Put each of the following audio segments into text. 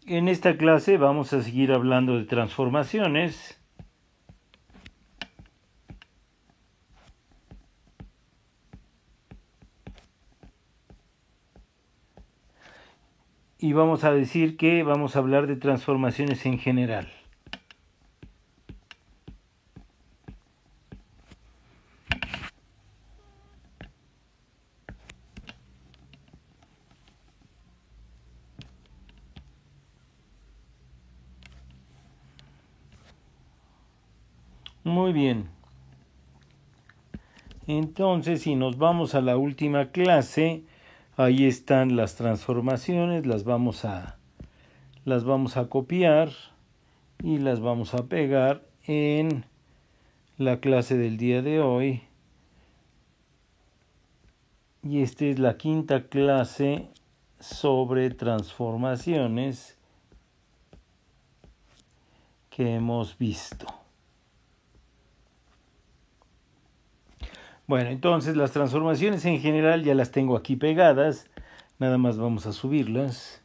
En esta clase vamos a seguir hablando de transformaciones. Y vamos a decir que vamos a hablar de transformaciones en general. Muy bien. Entonces, si nos vamos a la última clase, ahí están las transformaciones, las vamos a copiar y las vamos a pegar en la clase del día de hoy. Y esta es la quinta clase sobre transformaciones que hemos visto. Bueno, entonces las transformaciones en general ya las tengo aquí pegadas. Nada más vamos a subirlas.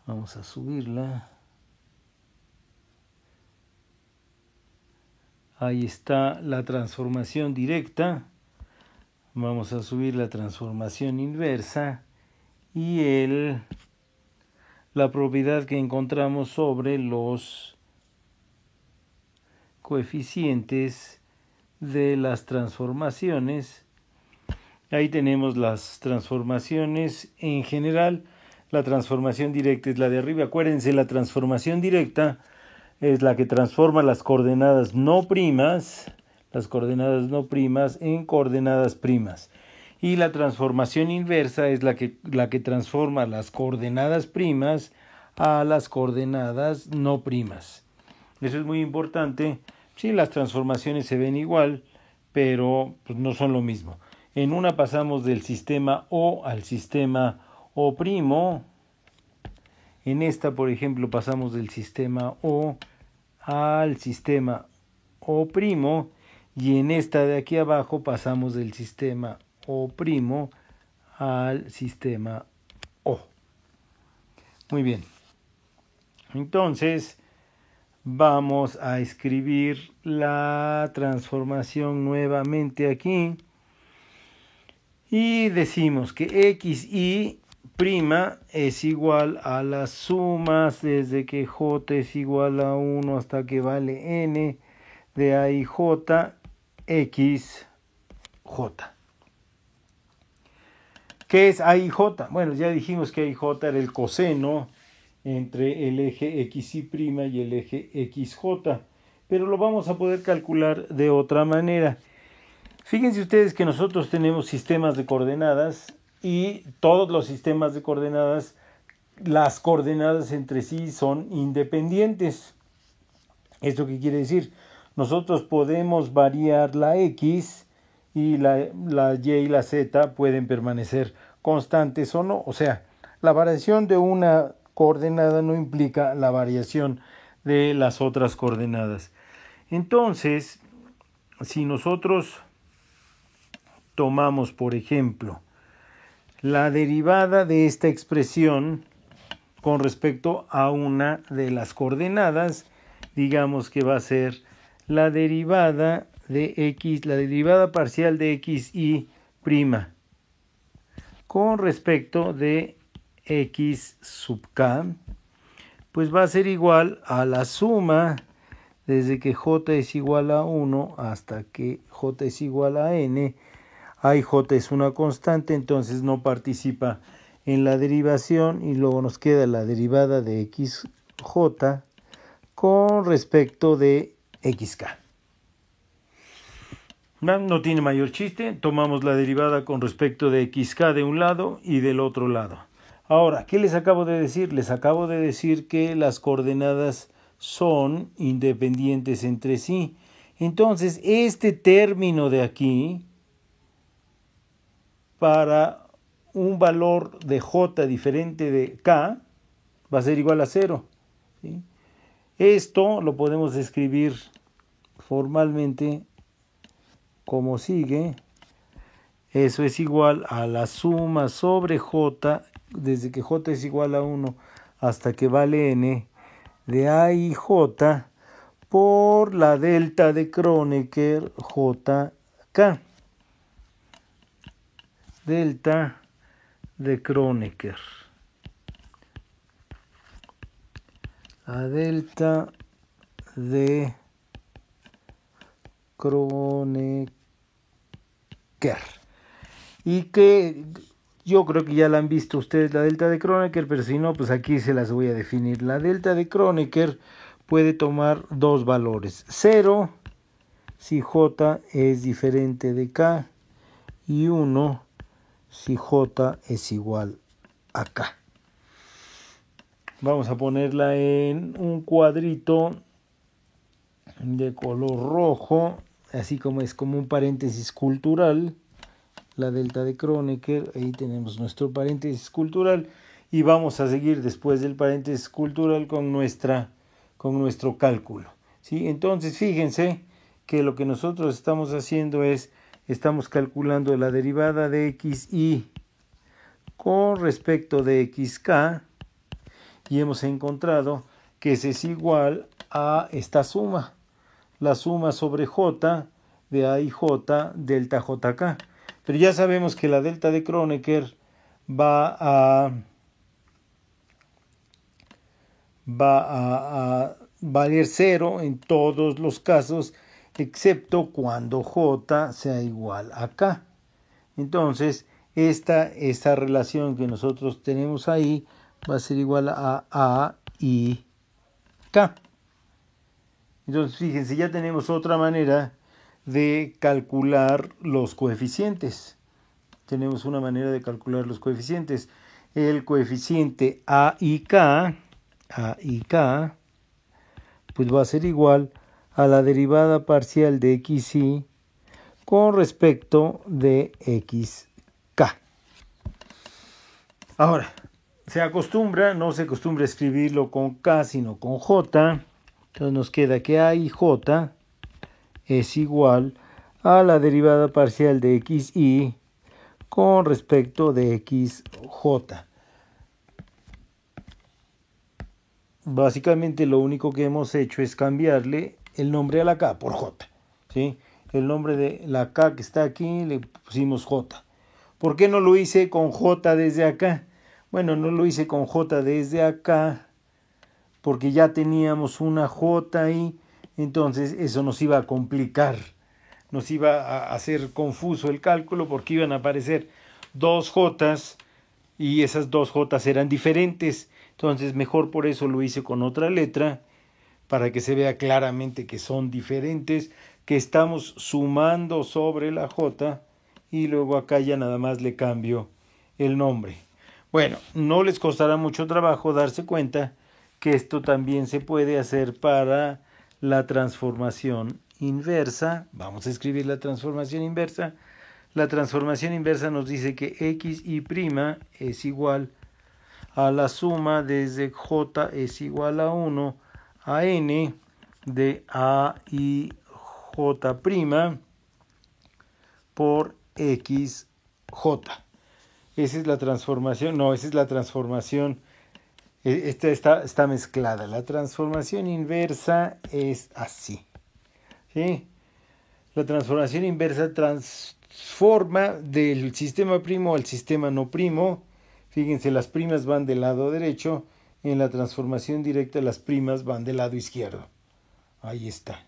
Vamos a subirla. Ahí está la transformación directa. Vamos a subir la transformación inversa y la propiedad que encontramos sobre los coeficientes de las transformaciones. Ahí tenemos las transformaciones en general. La transformación directa es la de arriba. Acuérdense, la transformación directa es la que transforma las coordenadas no primas en coordenadas primas. Y la transformación inversa es la que transforma las coordenadas primas a las coordenadas no primas. Eso es muy importante. Sí, las transformaciones se ven igual, pero pues, no son lo mismo. En una pasamos del sistema O al sistema O'. En esta, por ejemplo, pasamos del sistema O al sistema O', y en esta de aquí abajo pasamos del sistema O' al sistema O. Muy bien. Entonces, vamos a escribir la transformación nuevamente aquí. Y decimos que xy' es igual a las sumas desde que j es igual a 1 hasta que vale n de a y j x j. ¿Qué es a y j? Bueno, ya dijimos que a y j era el coseno entre el eje xy' y el eje xj, pero lo vamos a poder calcular de otra manera. Fíjense ustedes que nosotros tenemos sistemas de coordenadas y todos los sistemas de coordenadas, las coordenadas entre sí son independientes. ¿Esto qué quiere decir? Nosotros podemos variar la x y la y y la z pueden permanecer constantes o no. O sea, la variación de una coordenada no implica la variación de las otras coordenadas. Entonces, si nosotros tomamos, por ejemplo, la derivada de esta expresión con respecto a una de las coordenadas, digamos que va a ser la derivada de x, la derivada parcial de xy' con respecto de x sub k, pues va a ser igual a la suma desde que j es igual a 1 hasta que j es igual a n. A y j es una constante, entonces no participa en la derivación y luego nos queda la derivada de xj con respecto de xk. No tiene mayor chiste, tomamos la derivada con respecto de xk de un lado y del otro lado. Ahora, ¿qué les acabo de decir? Les acabo de decir que las coordenadas son independientes entre sí. Entonces, este término de aquí, para un valor de j diferente de k, va a ser igual a 0. ¿Sí? Esto lo podemos escribir formalmente como sigue. Eso es igual a la suma sobre j, desde que j es igual a 1 hasta que vale n, de a y j por la delta de Kronecker jk. Delta de Kronecker. La delta de Kronecker. Y que yo creo que ya la han visto ustedes, la delta de Kronecker, pero si no, pues aquí se las voy a definir. La delta de Kronecker puede tomar dos valores. 0 si j es diferente de k y 1 si j es igual a k. Vamos a ponerla en un cuadrito de color rojo, así como es como un paréntesis cultural. La delta de Kronecker, ahí tenemos nuestro paréntesis cultural y vamos a seguir después del paréntesis cultural con nuestro cálculo, ¿sí? Entonces fíjense que lo que nosotros estamos haciendo es, estamos calculando la derivada de xy con respecto de xk y hemos encontrado que ese es igual a esta suma, la suma sobre j de a y j delta jk. Pero ya sabemos que la delta de Kronecker va a valer 0 en todos los casos, excepto cuando j sea igual a k. Entonces, esta relación que nosotros tenemos ahí va a ser igual a y k. Entonces, fíjense, ya tenemos otra manera de calcular los coeficientes. Tenemos una manera de calcular los coeficientes. El coeficiente a y k, pues va a ser igual a la derivada parcial de xy con respecto de xk. Ahora, no se acostumbra a escribirlo con k, sino con j. Entonces nos queda que a y j es igual a la derivada parcial de xy con respecto de xj. Básicamente lo único que hemos hecho es cambiarle el nombre a la k por j, ¿sí? El nombre de la k que está aquí le pusimos j. ¿Por qué no lo hice con j desde acá? Bueno, no lo hice con j desde acá porque ya teníamos una j ahí, entonces eso nos iba a complicar, nos iba a hacer confuso el cálculo porque iban a aparecer dos jotas y esas dos jotas eran diferentes. Entonces mejor por eso lo hice con otra letra, para que se vea claramente que son diferentes, que estamos sumando sobre la j y luego acá ya nada más le cambio el nombre. Bueno, no les costará mucho trabajo darse cuenta que esto también se puede hacer para la transformación inversa. Vamos a escribir la transformación inversa. La transformación inversa nos dice que xy' es igual a la suma desde j es igual a 1 a n de a y j' por xj. Esa es la transformación, esta está mezclada. La transformación inversa es así, ¿sí? La transformación inversa transforma del sistema primo al sistema no primo. Fíjense, las primas van del lado derecho. En la transformación directa las primas van del lado izquierdo. Ahí está.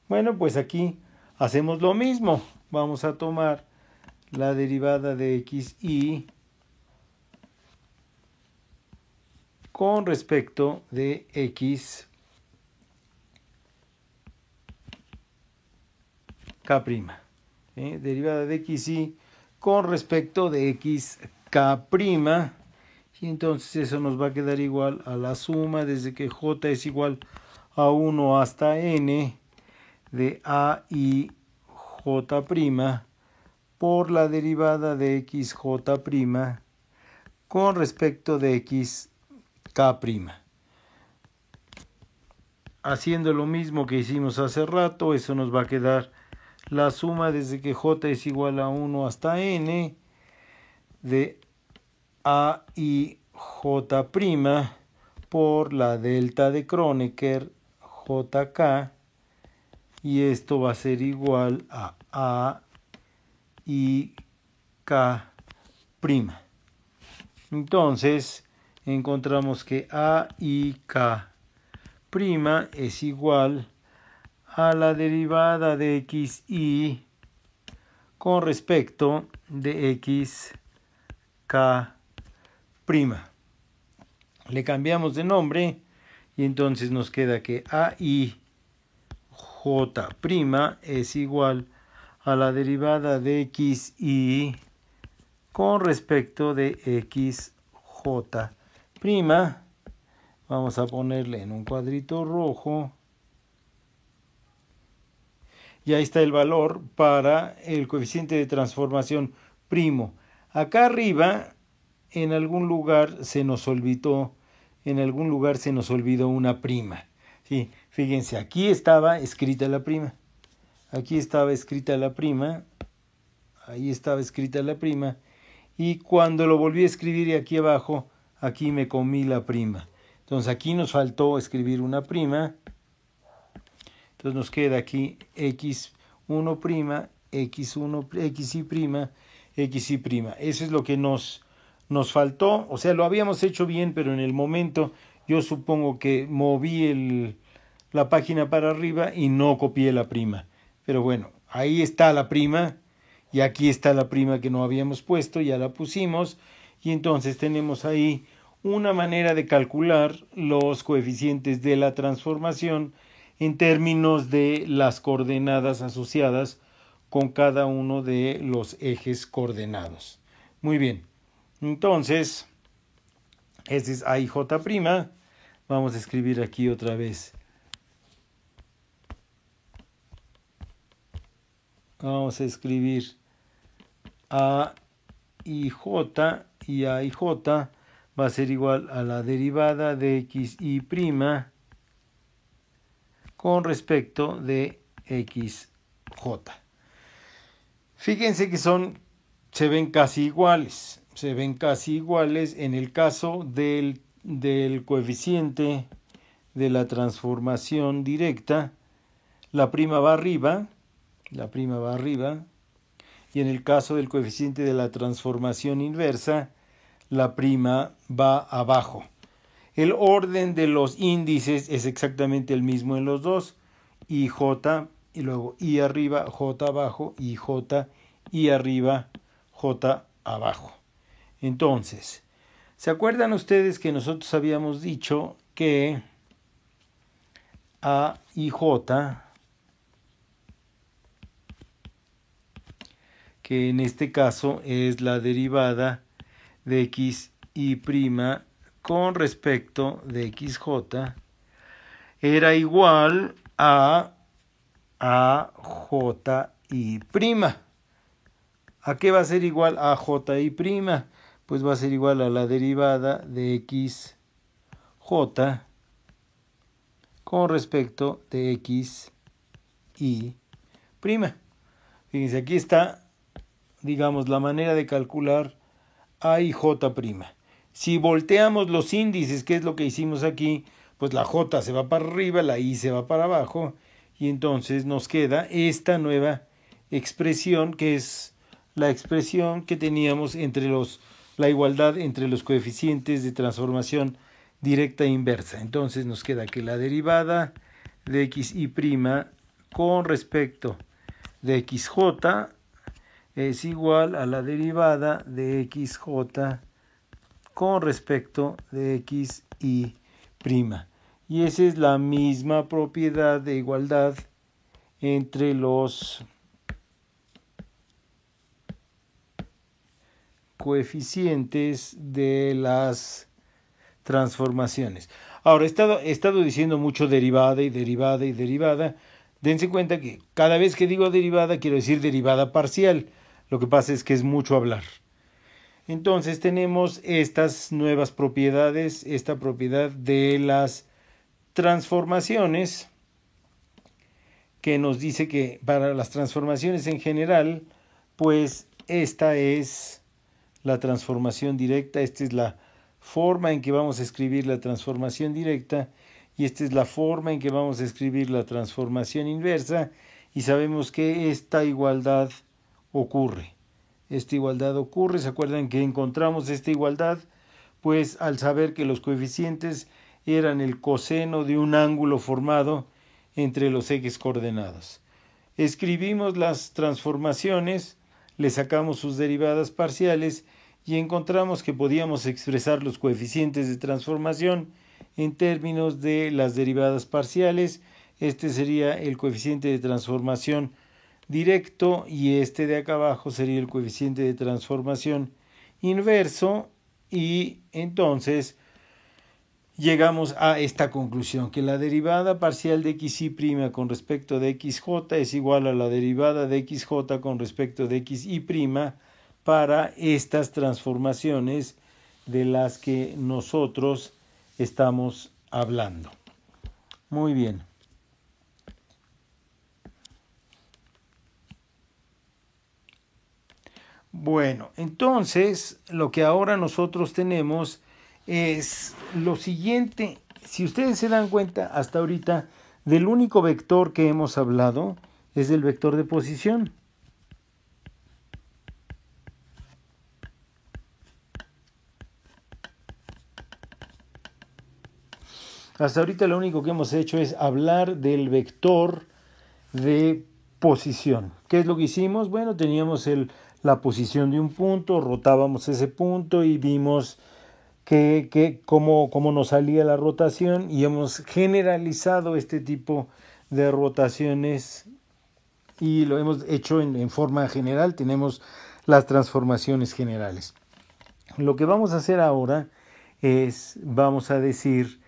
Bueno, pues aquí hacemos lo mismo. Vamos a tomar la derivada de xy con respecto de xk'. Derivada de xy con respecto de xk'. Y entonces eso nos va a quedar igual a la suma desde que j es igual a 1 hasta n de a y j' por la derivada de xj' con respecto de xk'. Haciendo lo mismo que hicimos hace rato, eso nos va a quedar la suma desde que j es igual a 1 hasta n de a y j' por la delta de Kronecker jk, y esto va a ser igual a y k'. Entonces encontramos que a y k' es igual a la derivada de xy con respecto de x k'. Le cambiamos de nombre y entonces nos queda que a y j' es igual a la derivada de xy con respecto de xj'. Vamos a ponerle en un cuadrito rojo. Y ahí está el valor para el coeficiente de transformación primo. Acá arriba, en algún lugar se nos olvidó una prima. Sí, fíjense, aquí estaba escrita la prima. Aquí estaba escrita la prima. Ahí estaba escrita la prima. Y cuando lo volví a escribir aquí abajo, aquí me comí la prima. Entonces aquí nos faltó escribir una prima. Entonces nos queda aquí x1', xy', xy'. Eso es lo que nos faltó. O sea, lo habíamos hecho bien, pero en el momento yo supongo que moví la página para arriba y no copié la prima. Pero bueno, ahí está la prima y aquí está la prima que no habíamos puesto, ya la pusimos. Y entonces tenemos ahí una manera de calcular los coeficientes de la transformación en términos de las coordenadas asociadas con cada uno de los ejes coordenados. Muy bien, entonces, este es a y j'. Vamos a escribir aquí otra vez. Vamos a escribir a y j, y a y j va a ser igual a la derivada de xy' con respecto de xj. Fíjense que se ven casi iguales. Se ven casi iguales en el caso del coeficiente de la transformación directa. La prima va arriba. Y en el caso del coeficiente de la transformación inversa, la prima va abajo. El orden de los índices es exactamente el mismo en los dos. I, J, y luego I arriba, J abajo, y J, I arriba, J abajo. Entonces, ¿se acuerdan ustedes que nosotros habíamos dicho que A y J, que en este caso es la derivada de x y' con respecto de xj, era igual a j y'? ¿A qué va a ser igual a j y'? Pues va a ser igual a la derivada de xj con respecto de x y'. Fíjense, aquí está, digamos, la manera de calcular a y j'. Si volteamos los índices, que es lo que hicimos aquí, pues la j se va para arriba, la i se va para abajo, y entonces nos queda esta nueva expresión, que es la expresión que teníamos entre la igualdad entre los coeficientes de transformación directa e inversa. Entonces nos queda que la derivada de xy' con respecto de xj es igual a la derivada de xj con respecto de xy'. Y esa es la misma propiedad de igualdad entre los coeficientes de las transformaciones. Ahora, he estado diciendo mucho derivada y derivada y derivada. Dense cuenta que cada vez que digo derivada quiero decir derivada parcial. Lo que pasa es que es mucho hablar. Entonces tenemos estas nuevas propiedades, esta propiedad de las transformaciones que nos dice que para las transformaciones en general, pues esta es la transformación directa, esta es la forma en que vamos a escribir la transformación directa y esta es la forma en que vamos a escribir la transformación inversa, y sabemos que esta igualdad ocurre. Esta igualdad ocurre, ¿se acuerdan que encontramos esta igualdad? Pues al saber que los coeficientes eran el coseno de un ángulo formado entre los ejes coordenados. Escribimos las transformaciones, le sacamos sus derivadas parciales y encontramos que podíamos expresar los coeficientes de transformación en términos de las derivadas parciales. Este sería el coeficiente de transformación directo y este de acá abajo sería el coeficiente de transformación inverso, y entonces llegamos a esta conclusión, que la derivada parcial de xy' con respecto de xj es igual a la derivada de xj con respecto de xy' para estas transformaciones de las que nosotros estamos hablando. Muy bien. Bueno, entonces lo que ahora nosotros tenemos es lo siguiente. Si ustedes se dan cuenta, hasta ahorita, del único vector que hemos hablado es del vector de posición. Hasta ahorita lo único que hemos hecho es hablar del vector de posición. ¿Qué es lo que hicimos? Bueno, teníamos la posición de un punto, rotábamos ese punto y vimos cómo nos salía la rotación, y hemos generalizado este tipo de rotaciones y lo hemos hecho en forma general. Tenemos las transformaciones generales. Lo que vamos a hacer ahora es, vamos a decir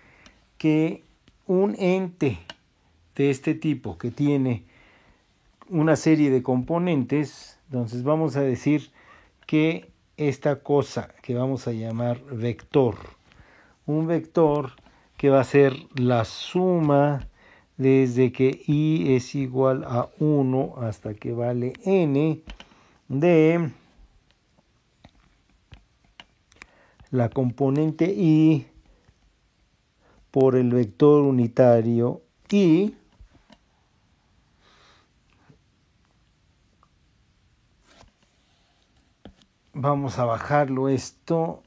que un ente de este tipo que tiene una serie de componentes, entonces vamos a decir que esta cosa que vamos a llamar vector, un vector que va a ser la suma desde que i es igual a 1 hasta que vale n de la componente i por el vector unitario i vamos a bajarlo esto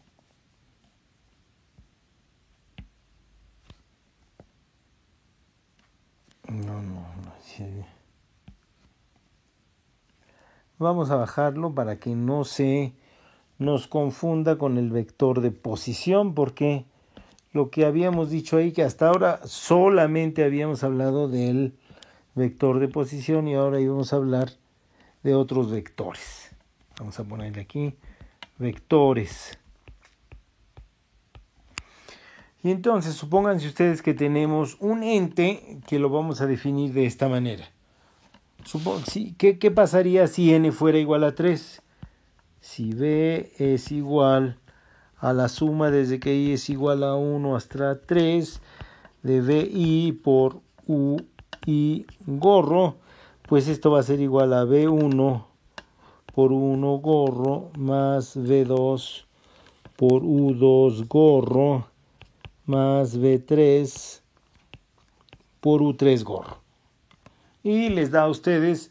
vamos a bajarlo para que no se nos confunda con el vector de posición, porque lo que habíamos dicho ahí, que hasta ahora solamente habíamos hablado del vector de posición y ahora íbamos a hablar de otros vectores. Vamos a ponerle aquí vectores. Y entonces supónganse ustedes que tenemos un ente que lo vamos a definir de esta manera. ¿Qué pasaría si n fuera igual a 3? Si b es igual a la suma desde que i es igual a 1 hasta 3 de bi por ui gorro, pues esto va a ser igual a b1 por 1 gorro más b2 por u2 gorro más b3 por u3 gorro. Y les da a ustedes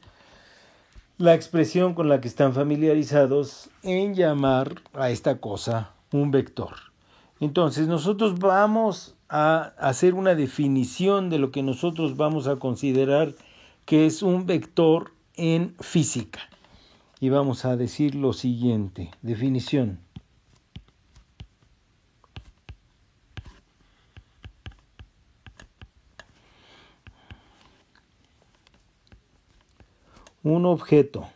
la expresión con la que están familiarizados en llamar a esta cosa un vector. Entonces nosotros vamos a hacer una definición de lo que nosotros vamos a considerar que es un vector en física. Y vamos a decir lo siguiente: definición. Un objeto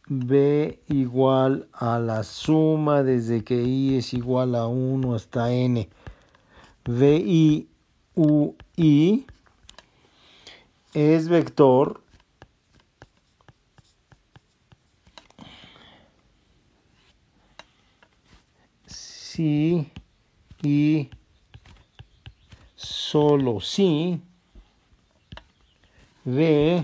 b igual a la suma desde que i es igual a 1 hasta n, vi, ui, es vector si i solo si B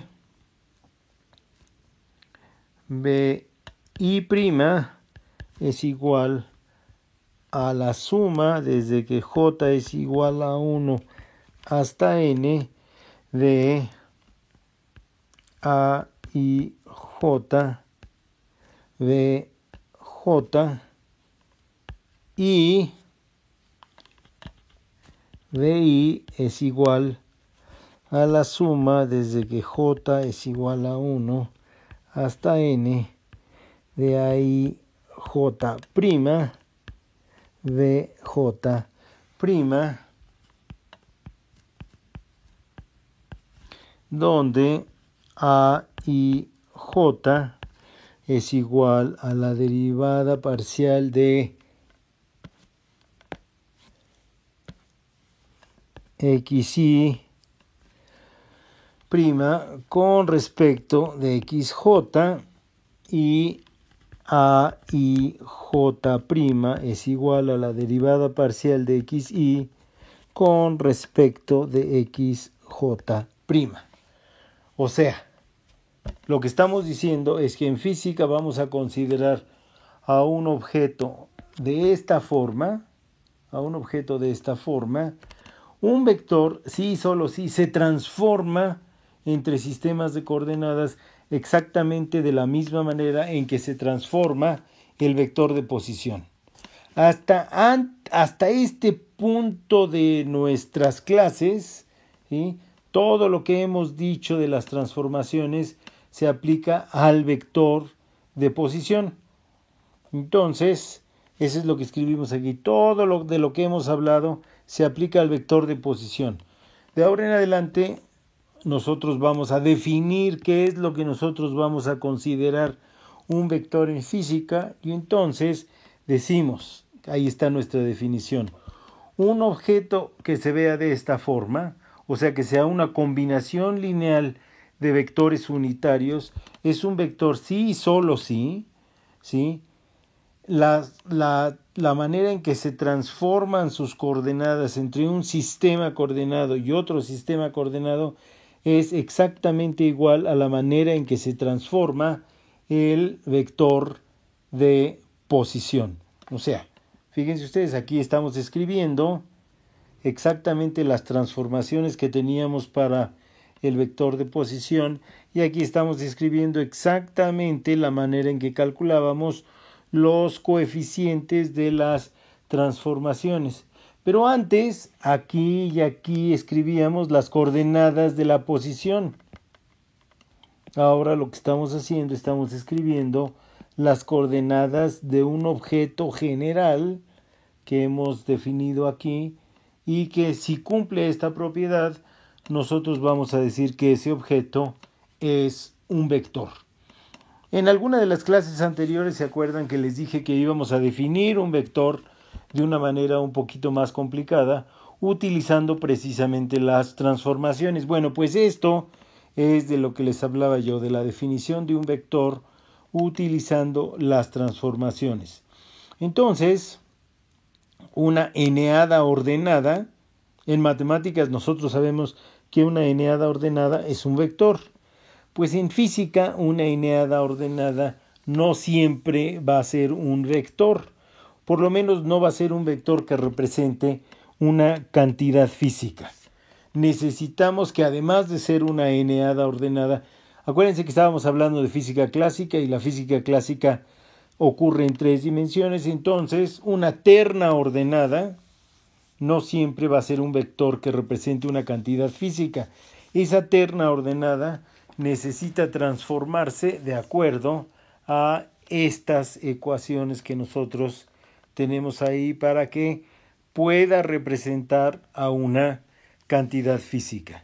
I' es igual a la suma desde que J es igual a 1 hasta N de A y J de J y de I es igual a la suma desde que J es igual a 1 hasta N de ahí J' de J', donde A y J es igual a la derivada parcial de xy' con respecto de xj y A y J' es igual a la derivada parcial de xy con respecto de xj'. O sea, lo que estamos diciendo es que en física vamos a considerar a un objeto de esta forma, un vector, sí, solo sí, se transforma entre sistemas de coordenadas exactamente de la misma manera en que se transforma el vector de posición. Hasta este punto de nuestras clases, ¿sí?, todo lo que hemos dicho de las transformaciones se aplica al vector de posición. Entonces, eso es lo que escribimos aquí. Todo de lo que hemos hablado se aplica al vector de posición. De ahora en adelante, nosotros vamos a definir qué es lo que nosotros vamos a considerar un vector en física y entonces decimos, ahí está nuestra definición, un objeto que se vea de esta forma, o sea que sea una combinación lineal de vectores unitarios, es un vector sí y solo sí, ¿sí? La manera en que se transforman sus coordenadas entre un sistema coordenado y otro sistema coordenado es exactamente igual a la manera en que se transforma el vector de posición. O sea, fíjense ustedes, aquí estamos escribiendo exactamente las transformaciones que teníamos para el vector de posición y aquí estamos escribiendo exactamente la manera en que calculábamos los coeficientes de las transformaciones. Pero antes, aquí y aquí escribíamos las coordenadas de la posición. Ahora lo que estamos haciendo, estamos escribiendo las coordenadas de un objeto general que hemos definido aquí y que si cumple esta propiedad, nosotros vamos a decir que ese objeto es un vector. En alguna de las clases anteriores se acuerdan que les dije que íbamos a definir un vector de una manera un poquito más complicada, utilizando precisamente las transformaciones. Bueno, pues esto es de lo que les hablaba yo, de la definición de un vector utilizando las transformaciones. Entonces, una eneada ordenada, en matemáticas nosotros sabemos que una eneada ordenada es un vector. Pues en física una eneada ordenada no siempre va a ser un vector, por lo menos no va a ser un vector que represente una cantidad física. Necesitamos que además de ser una eneada ordenada, acuérdense que estábamos hablando de física clásica y la física clásica ocurre en 3 dimensiones, entonces una terna ordenada no siempre va a ser un vector que represente una cantidad física. Esa terna ordenada necesita transformarse de acuerdo a estas ecuaciones que nosotros tenemos ahí para que pueda representar a una cantidad física.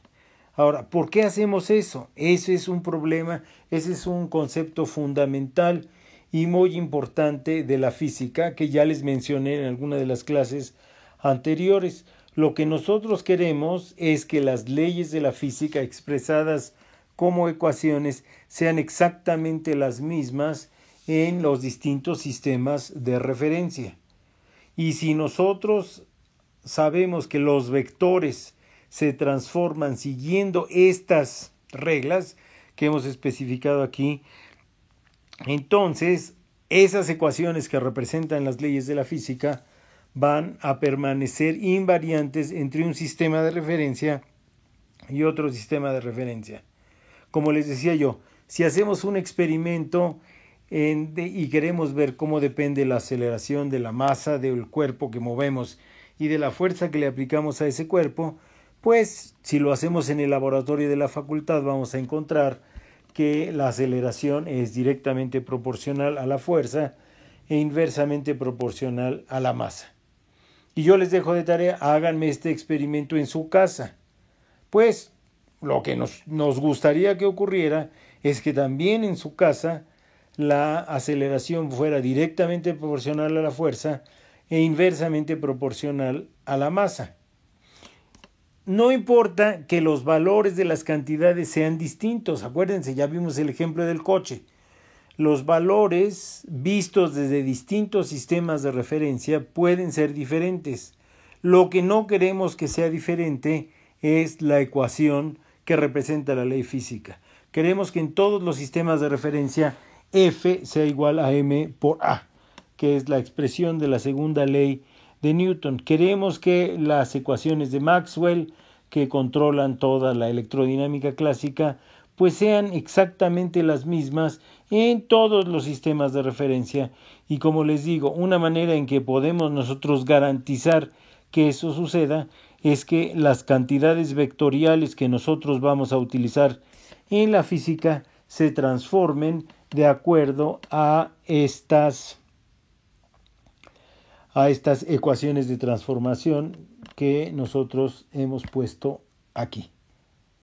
Ahora, ¿por qué hacemos eso? Ese es un problema, ese es un concepto fundamental y muy importante de la física que ya les mencioné en alguna de las clases anteriores. Lo que nosotros queremos es que las leyes de la física expresadas como ecuaciones sean exactamente las mismas en los distintos sistemas de referencia. Y si nosotros sabemos que los vectores se transforman siguiendo estas reglas que hemos especificado aquí, entonces esas ecuaciones que representan las leyes de la física van a permanecer invariantes entre un sistema de referencia y otro sistema de referencia. Como les decía yo, si hacemos un experimento y queremos ver cómo depende la aceleración de la masa del cuerpo que movemos y de la fuerza que le aplicamos a ese cuerpo, pues si lo hacemos en el laboratorio de la facultad vamos a encontrar que la aceleración es directamente proporcional a la fuerza e inversamente proporcional a la masa. Y yo les dejo de tarea, háganme este experimento en su casa. Pues lo que nos gustaría que ocurriera es que también en su casa la aceleración fuera directamente proporcional a la fuerza e inversamente proporcional a la masa. No importa que los valores de las cantidades sean distintos. Acuérdense, ya vimos el ejemplo del coche. Los valores vistos desde distintos sistemas de referencia pueden ser diferentes. Lo que no queremos que sea diferente es la ecuación que representa la ley física. Queremos que en todos los sistemas de referencia F sea igual a m por A, que es la expresión de la segunda ley de Newton. Queremos que las ecuaciones de Maxwell, que controlan toda la electrodinámica clásica, pues sean exactamente las mismas en todos los sistemas de referencia. Y como les digo, una manera en que podemos nosotros garantizar que eso suceda es que las cantidades vectoriales que nosotros vamos a utilizar en la física se transformen de acuerdo a estas ecuaciones de transformación que nosotros hemos puesto aquí.